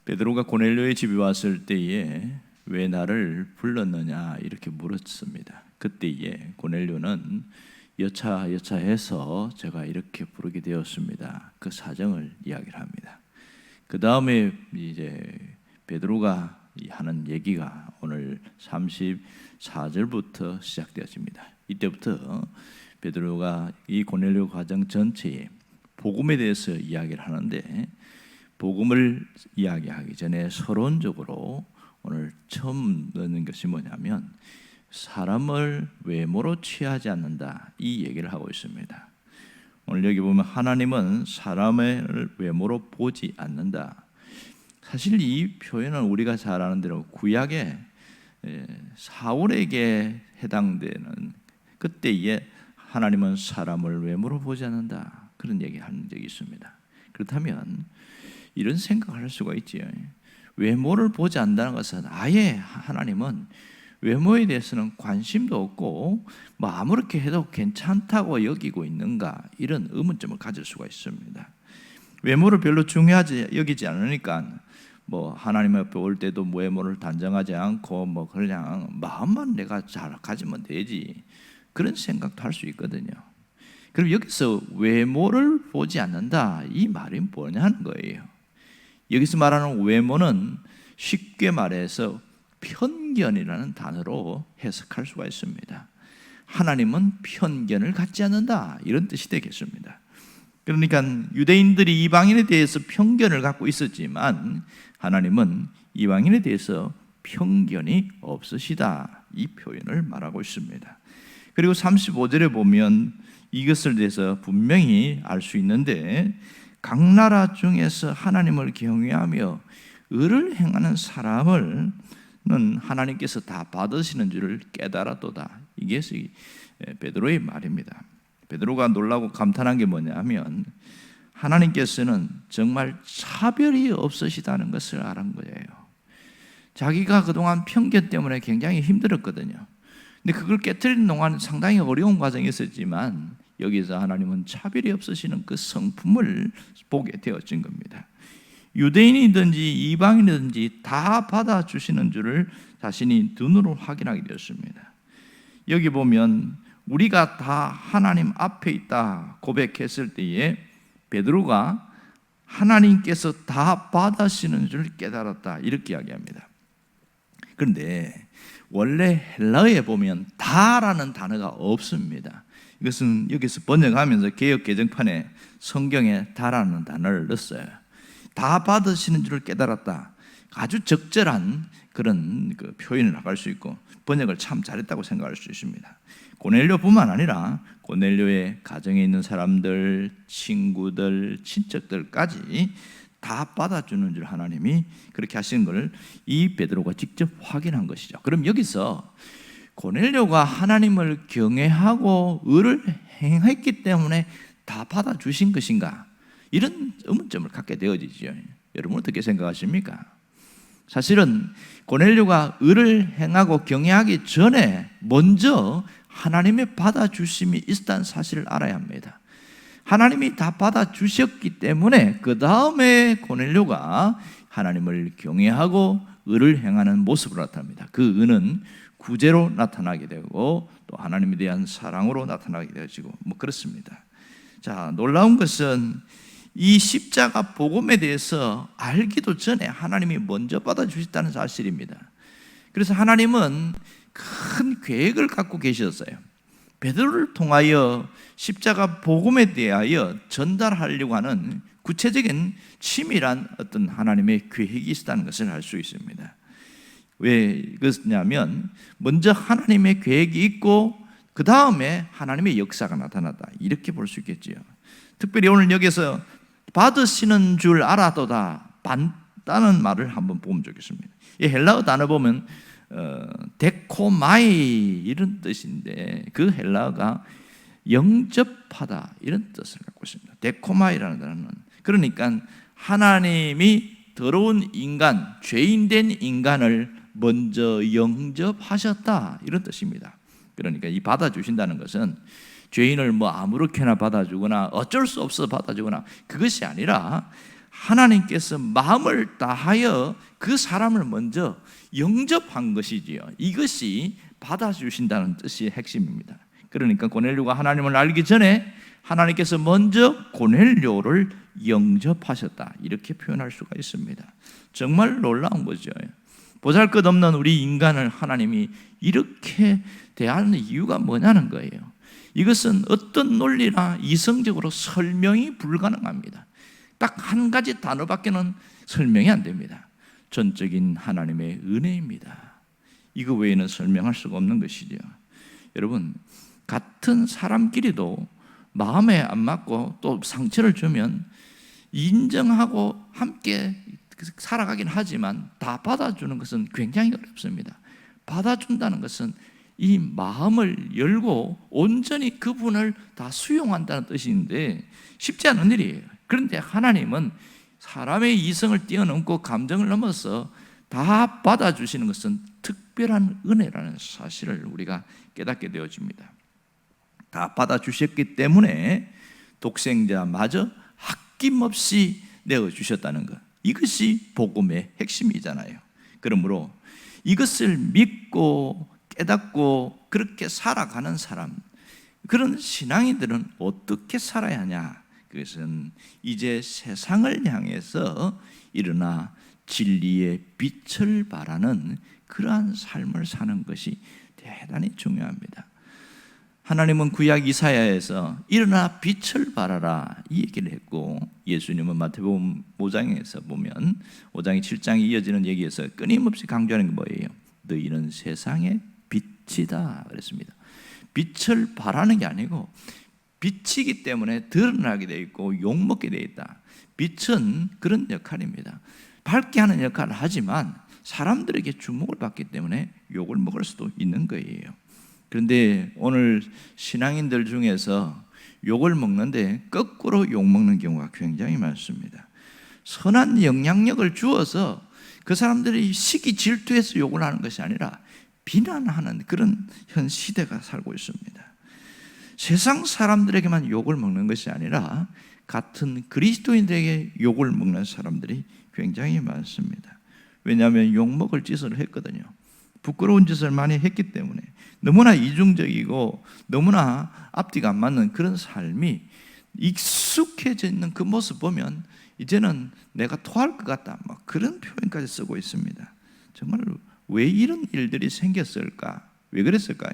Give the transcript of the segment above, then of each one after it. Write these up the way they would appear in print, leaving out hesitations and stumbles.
베드로가 고넬료의 집에 왔을 때에 왜 나를 불렀느냐 이렇게 물었습니다. 그때에 고넬료는 여차해서 제가 이렇게 부르게 되었습니다. 그 사정을 이야기를 합니다. 그 다음에 이제 베드로가 하는 얘기가 오늘 34절부터 시작되어집니다. 이때부터 베드로가 이 고넬료 가정 전체에 복음에 대해서 이야기를 하는데, 복음을 이야기하기 전에 서론적으로 오늘 처음 넣는 것이 뭐냐면 사람을 외모로 취하지 않는다, 이 얘기를 하고 있습니다. 오늘 여기 보면 하나님은 사람을 외모로 보지 않는다. 사실 이 표현은 우리가 잘 아는 대로 구약에 사울에게 해당되는 그때에 하나님은 사람을 외모로 보지 않는다, 그런 얘기하는 적이 있습니다. 그렇다면 이런 생각을 할 수가 있지요. 외모를 보지 않는다는 것은 아예 하나님은 외모에 대해서는 관심도 없고 뭐 아무렇게 해도 괜찮다고 여기고 있는가, 이런 의문점을 가질 수가 있습니다. 외모를 별로 중요하지 여기지 않으니까 뭐 하나님 앞에 올 때도 외모를 단정하지 않고 뭐 그냥 마음만 내가 잘 가지면 되지, 그런 생각도 할 수 있거든요. 그럼 여기서 외모를 보지 않는다, 이 말이 뭐냐는 거예요. 여기서 말하는 외모는 쉽게 말해서 편견이라는 단어로 해석할 수가 있습니다. 하나님은 편견을 갖지 않는다, 이런 뜻이 되겠습니다. 그러니까 유대인들이 이방인에 대해서 편견을 갖고 있었지만 하나님은 이방인에 대해서 편견이 없으시다, 이 표현을 말하고 있습니다. 그리고 35절에 보면 이것을 대해서 분명히 알 수 있는데, 각 나라 중에서 하나님을 경외하며 의를 행하는 사람을 하나님께서 다 받으시는 줄을 깨달았도다. 이게 베드로의 말입니다. 베드로가 놀라고 감탄한 게 뭐냐면 하나님께서는 정말 차별이 없으시다는 것을 알은 거예요. 자기가 그동안 편견 때문에 굉장히 힘들었거든요. 근데 그걸 깨트리는 동안 상당히 어려운 과정이 있었지만 여기서 하나님은 차별이 없으시는 그 성품을 보게 되어진 겁니다. 유대인이든지 이방인이든지 다 받아주시는 줄을 자신이 눈으로 확인하게 되었습니다. 여기 보면 우리가 다 하나님 앞에 있다 고백했을 때에 베드로가 하나님께서 다 받으시는 줄 깨달았다, 이렇게 이야기합니다. 그런데 원래 헬라어에 보면 다라는 단어가 없습니다. 이것은 여기서 번역하면서 개역 개정판에 성경에 다라는 단어를 넣었어요. 다 받으시는 줄을 깨달았다, 아주 적절한 그런 표현을 나갈 수 있고 번역을 참 잘했다고 생각할 수 있습니다. 고넬료뿐만 아니라 고넬료의 가정에 있는 사람들, 친구들, 친척들까지 다 받아주는 줄 하나님이 그렇게 하시는 것을 이 베드로가 직접 확인한 것이죠. 그럼 여기서 고넬료가 하나님을 경외하고 의를 행했기 때문에 다 받아주신 것인가, 이런 의문점을 갖게 되어지죠. 여러분 어떻게 생각하십니까? 사실은 고넬료가 의를 행하고 경외하기 전에 먼저 하나님의 받아주심이 있다는 사실을 알아야 합니다. 하나님이 다 받아주셨기 때문에 그 다음에 고넬료가 하나님을 경외하고 의를 행하는 모습으로 나타납니다. 그 의는 구제로 나타나게 되고 또 하나님에 대한 사랑으로 나타나게 되어지고 뭐 그렇습니다. 자, 놀라운 것은 이 십자가 복음에 대해서 알기도 전에 하나님이 먼저 받아주셨다는 사실입니다. 그래서 하나님은 큰 계획을 갖고 계셨어요. 베드로를 통하여 십자가 복음에 대하여 전달하려고 하는 구체적인 치밀한 어떤 하나님의 계획이 있었다는 것을 알 수 있습니다. 왜 그렇냐면 먼저 하나님의 계획이 있고 그 다음에 하나님의 역사가 나타났다, 이렇게 볼 수 있겠지요. 특별히 오늘 여기서 받으시는 줄 알아도다, 받다는 말을 한번 보면 좋겠습니다. 이 헬라어 단어 보면 데코마이 이런 뜻인데 그 헬라어가 영접하다 이런 뜻을 갖고 있습니다. 데코마이라는 단어는 그러니까 하나님이 더러운 인간, 죄인된 인간을 먼저 영접하셨다 이런 뜻입니다. 그러니까 이 받아주신다는 것은 죄인을 뭐 아무렇게나 받아주거나 어쩔 수 없어 받아주거나 그것이 아니라 하나님께서 마음을 다하여 그 사람을 먼저 영접한 것이지요. 이것이 받아주신다는 뜻이 핵심입니다. 그러니까 고넬료가 하나님을 알기 전에 하나님께서 먼저 고넬료를 영접하셨다, 이렇게 표현할 수가 있습니다. 정말 놀라운 거죠. 보잘것없는 우리 인간을 하나님이 이렇게 대하는 이유가 뭐냐는 거예요. 이것은 어떤 논리나 이성적으로 설명이 불가능합니다. 딱 한 가지 단어밖에는 설명이 안 됩니다. 전적인 하나님의 은혜입니다. 이거 외에는 설명할 수가 없는 것이죠. 여러분, 같은 사람끼리도 마음에 안 맞고 또 상처를 주면 인정하고 함께 살아가긴 하지만 다 받아주는 것은 굉장히 어렵습니다. 받아준다는 것은 이 마음을 열고 온전히 그분을 다 수용한다는 뜻인데 쉽지 않은 일이에요. 그런데 하나님은 사람의 이성을 뛰어넘고 감정을 넘어서 다 받아주시는 것은 특별한 은혜라는 사실을 우리가 깨닫게 되어집니다. 다 받아주셨기 때문에 독생자마저 아낌없이 내어주셨다는 것, 이것이 복음의 핵심이잖아요. 그러므로 이것을 믿고 깨닫고 그렇게 살아가는 사람, 그런 신앙인들은 어떻게 살아야 하냐? 그것은 이제 세상을 향해서 일어나 진리의 빛을 발하는 그러한 삶을 사는 것이 대단히 중요합니다. 하나님은 구약 이사야에서 일어나 빛을 발하라, 이 얘기를 했고, 예수님은 마태복음 5장에서 보면 5장이 7장에 이어지는 얘기에서 끊임없이 강조하는 게 뭐예요? 너희는 세상의 빛이다 그랬습니다. 빛을 발하는 게 아니고 빛이기 때문에 드러나게 되어 있고 욕먹게 되어 있다. 빛은 그런 역할입니다. 밝게 하는 역할을 하지만 사람들에게 주목을 받기 때문에 욕을 먹을 수도 있는 거예요. 그런데 오늘 신앙인들 중에서 욕을 먹는데 거꾸로 욕 먹는 경우가 굉장히 많습니다. 선한 영향력을 주어서 그 사람들이 시기 질투해서 욕을 하는 것이 아니라 비난하는 그런 현 시대가 살고 있습니다. 세상 사람들에게만 욕을 먹는 것이 아니라 같은 그리스도인들에게 욕을 먹는 사람들이 굉장히 많습니다. 왜냐하면 욕먹을 짓을 했거든요. 부끄러운 짓을 많이 했기 때문에 너무나 이중적이고 너무나 앞뒤가 안 맞는 그런 삶이 익숙해져 있는 그 모습 보면 이제는 내가 토할 것 같다, 막 그런 표현까지 쓰고 있습니다. 정말 왜 이런 일들이 생겼을까? 왜 그랬을까요?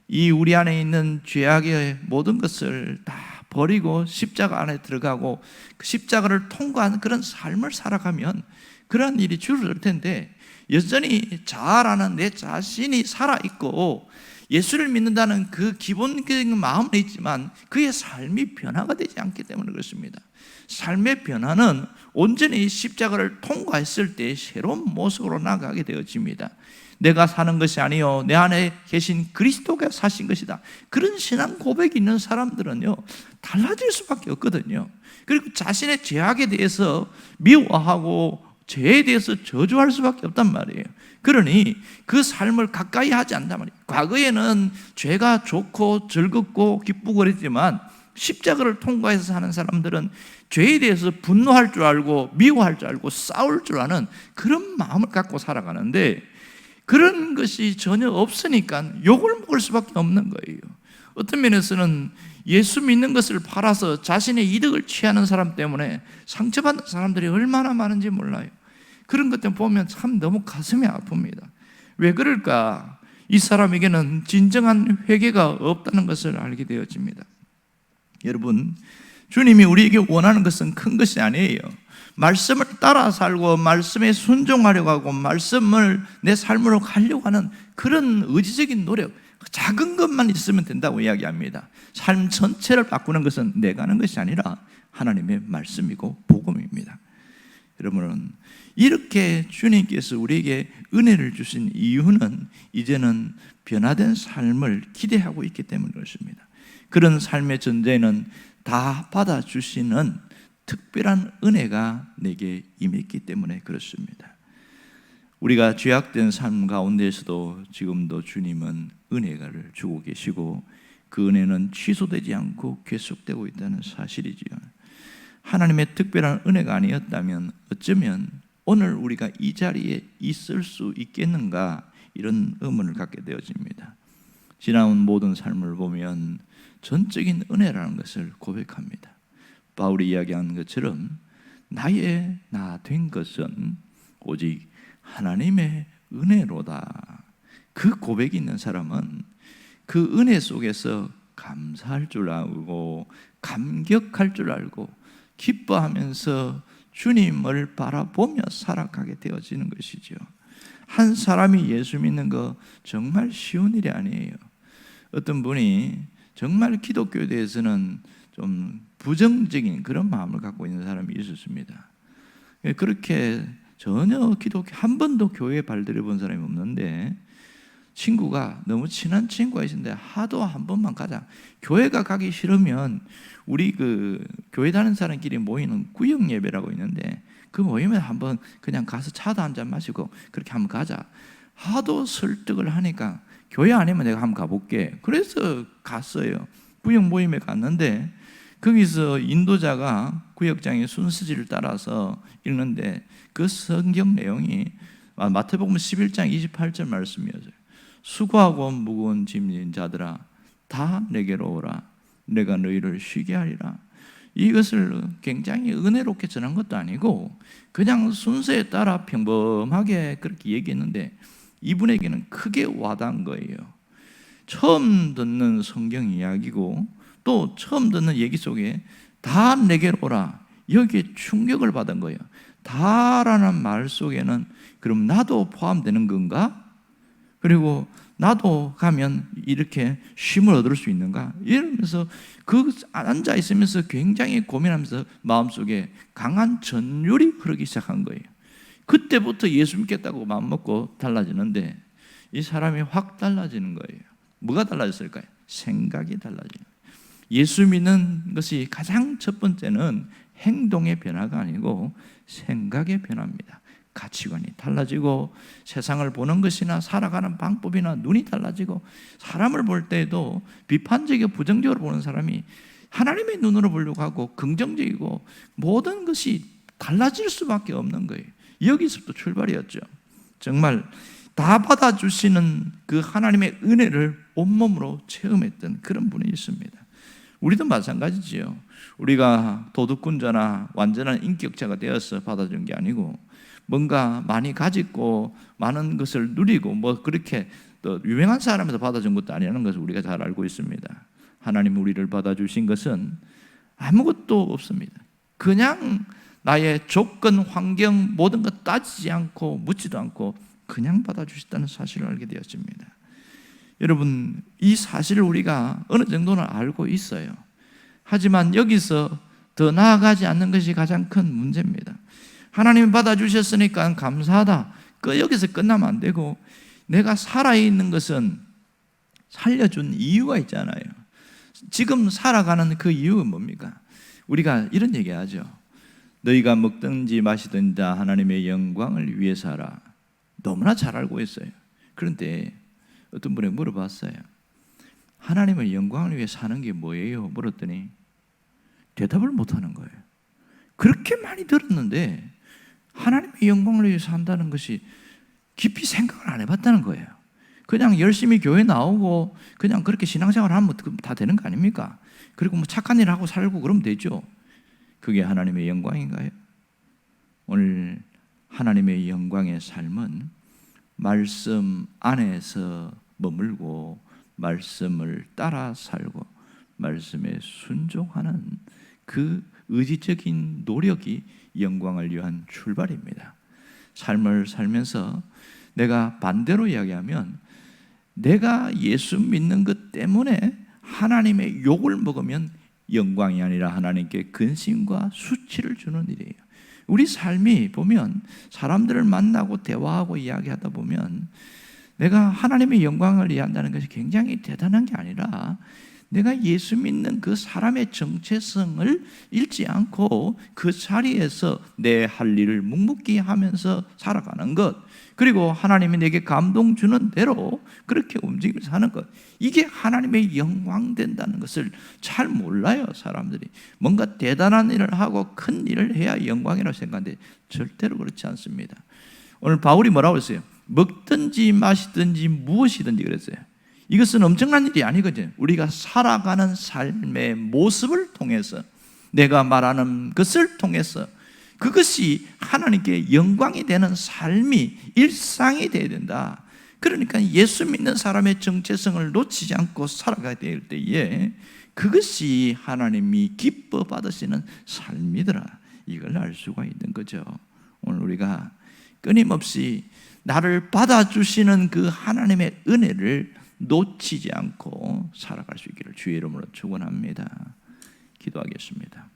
이 우리 안에 있는 죄악의 모든 것을 다 버리고 십자가 안에 들어가고 그 십자가를 통과하는 그런 삶을 살아가면 그런 일이 줄어들 텐데, 여전히 자아라는 내 자신이 살아있고 예수를 믿는다는 그 기본적인 마음은 있지만 그의 삶이 변화가 되지 않기 때문에 그렇습니다. 삶의 변화는 온전히 십자가를 통과했을 때 새로운 모습으로 나가게 되어집니다. 내가 사는 것이 아니요 내 안에 계신 그리스도가 사신 것이다. 그런 신앙 고백이 있는 사람들은요 달라질 수밖에 없거든요. 그리고 자신의 죄악에 대해서 미워하고 죄에 대해서 저주할 수밖에 없단 말이에요. 그러니 그 삶을 가까이 하지 않단 말이에요. 과거에는 죄가 좋고 즐겁고 기쁘고 그랬지만 십자가를 통과해서 사는 사람들은 죄에 대해서 분노할 줄 알고 미워할 줄 알고 싸울 줄 아는 그런 마음을 갖고 살아가는데, 그런 것이 전혀 없으니까 욕을 먹을 수밖에 없는 거예요. 어떤 면에서는 예수 믿는 것을 팔아서 자신의 이득을 취하는 사람 때문에 상처받는 사람들이 얼마나 많은지 몰라요. 그런 것들 보면 참 너무 가슴이 아픕니다. 왜 그럴까? 이 사람에게는 진정한 회개가 없다는 것을 알게 되어집니다. 여러분, 주님이 우리에게 원하는 것은 큰 것이 아니에요. 말씀을 따라 살고 말씀에 순종하려고 하고 말씀을 내 삶으로 가려고 하는 그런 의지적인 노력, 작은 것만 있으면 된다고 이야기합니다. 삶 전체를 바꾸는 것은 내가 하는 것이 아니라 하나님의 말씀이고 복음입니다. 여러분은 이렇게 주님께서 우리에게 은혜를 주신 이유는 이제는 변화된 삶을 기대하고 있기 때문에 그렇습니다. 그런 삶의 전제에는 다 받아주시는 특별한 은혜가 내게 임했기 때문에 그렇습니다. 우리가 죄악된 삶 가운데에서도 지금도 주님은 은혜를 주고 계시고 그 은혜는 취소되지 않고 계속되고 있다는 사실이지요. 하나님의 특별한 은혜가 아니었다면 어쩌면 오늘 우리가 이 자리에 있을 수 있겠는가, 이런 의문을 갖게 되어집니다. 지나온 모든 삶을 보면 전적인 은혜라는 것을 고백합니다. 바울이 이야기한 것처럼 나의 나 된 것은 오직 하나님의 은혜로다. 그 고백이 있는 사람은 그 은혜 속에서 감사할 줄 알고 감격할 줄 알고 기뻐하면서 주님을 바라보며 살아가게 되어지는 것이죠. 한 사람이 예수 믿는 거 정말 쉬운 일이 아니에요. 어떤 분이 정말 기독교에 대해서는 좀 부정적인 그런 마음을 갖고 있는 사람이 있었습니다. 그렇게 전혀 기독교 한 번도 교회에 발들여 본 사람이 없는데, 친구가 너무 친한 친구가 있는데 하도 한 번만 가자. 교회가 가기 싫으면 우리 그 교회 다니는 사람끼리 모이는 구역 예배라고 있는데 그 모임에 한번 그냥 가서 차도 한잔 마시고 그렇게 한번 가자. 하도 설득을 하니까 교회 아니면 내가 한번 가볼게. 그래서 갔어요. 구역 모임에 갔는데 거기서 인도자가 구역장의 순서지를 따라서 읽는데 그 성경 내용이 마태복음 11장 28절 말씀이었어요. 수고하고 무거운 짐진 자들아 다 내게로 오라. 내가 너희를 쉬게 하리라. 이것을 굉장히 은혜롭게 전한 것도 아니고 그냥 순서에 따라 평범하게 그렇게 얘기했는데 이분에게는 크게 와닿은 거예요. 처음 듣는 성경 이야기고 또 처음 듣는 얘기 속에 다 내게로 오라, 여기에 충격을 받은 거예요. 다라는 말 속에는 그럼 나도 포함되는 건가? 그리고 나도 가면 이렇게 쉼을 얻을 수 있는가? 이러면서 그 앉아 있으면서 굉장히 고민하면서 마음속에 강한 전율이 흐르기 시작한 거예요. 그때부터 예수 믿겠다고 마음먹고 달라지는데 이 사람이 확 달라지는 거예요. 뭐가 달라졌을까요? 생각이 달라지는 거예요. 예수 믿는 것이 가장 첫 번째는 행동의 변화가 아니고 생각의 변화입니다. 가치관이 달라지고 세상을 보는 것이나 살아가는 방법이나 눈이 달라지고 사람을 볼 때에도 비판적이고 부정적으로 보는 사람이 하나님의 눈으로 보려고 하고 긍정적이고 모든 것이 달라질 수밖에 없는 거예요. 여기서부터 출발이었죠. 정말 다 받아주시는 그 하나님의 은혜를 온몸으로 체험했던 그런 분이 있습니다. 우리도 마찬가지지요. 우리가 도둑꾼자나 완전한 인격자가 되어서 받아준 게 아니고 뭔가 많이 가지고 많은 것을 누리고 뭐 그렇게 또 유명한 사람에서 받아준 것도 아니라는 것을 우리가 잘 알고 있습니다. 하나님 우리를 받아주신 것은 아무것도 없습니다. 그냥 나의 조건, 환경 모든 것 따지지 않고 묻지도 않고 그냥 받아주셨다는 사실을 알게 되었습니다. 여러분, 이 사실을 우리가 어느 정도는 알고 있어요. 하지만 여기서 더 나아가지 않는 것이 가장 큰 문제입니다. 하나님이 받아주셨으니까 감사하다. 여기서 끝나면 안 되고 내가 살아있는 것은 살려준 이유가 있잖아요. 지금 살아가는 그 이유가 뭡니까? 우리가 이런 얘기하죠. 너희가 먹든지 마시든지 다 하나님의 영광을 위해서 하라. 너무나 잘 알고 있어요. 그런데 어떤 분이 물어봤어요. 하나님의 영광을 위해 사는 게 뭐예요? 물었더니 대답을 못하는 거예요. 그렇게 많이 들었는데 하나님의 영광을 위해 산다는 것이 깊이 생각을 안 해봤다는 거예요. 그냥 열심히 교회 나오고 그냥 그렇게 신앙생활 하면 다 되는 거 아닙니까? 그리고 뭐 착한 일 하고 살고 그러면 되죠. 그게 하나님의 영광인가요? 오늘 하나님의 영광의 삶은 말씀 안에서 머물고 말씀을 따라 살고 말씀에 순종하는 그 의지적인 노력이 영광을 위한 출발입니다. 삶을 살면서 내가 반대로 이야기하면 내가 예수 믿는 것 때문에 하나님의 욕을 먹으면 영광이 아니라 하나님께 근심과 수치를 주는 일이에요. 우리 삶이 보면 사람들을 만나고 대화하고 이야기하다 보면 내가 하나님의 영광을 이해한다는 것이 굉장히 대단한 게 아니라 내가 예수 믿는 그 사람의 정체성을 잃지 않고 그 자리에서 내 할 일을 묵묵히 하면서 살아가는 것, 그리고 하나님이 내게 감동 주는 대로 그렇게 움직이면서 사는 것, 이게 하나님의 영광 된다는 것을 잘 몰라요. 사람들이 뭔가 대단한 일을 하고 큰 일을 해야 영광이라고 생각하는데 절대로 그렇지 않습니다. 오늘 바울이 뭐라고 했어요? 먹든지 마시든지 무엇이든지 그랬어요. 이것은 엄청난 일이 아니거든요. 우리가 살아가는 삶의 모습을 통해서, 내가 말하는 것을 통해서, 그것이 하나님께 영광이 되는 삶이 일상이 되어야 된다. 그러니까 예수 믿는 사람의 정체성을 놓치지 않고 살아가야 될 때에 그것이 하나님이 기뻐 받으시는 삶이더라, 이걸 알 수가 있는 거죠. 오늘 우리가 끊임없이 나를 받아주시는 그 하나님의 은혜를 놓치지 않고 살아갈 수 있기를 주의 이름으로 축원합니다. 기도하겠습니다.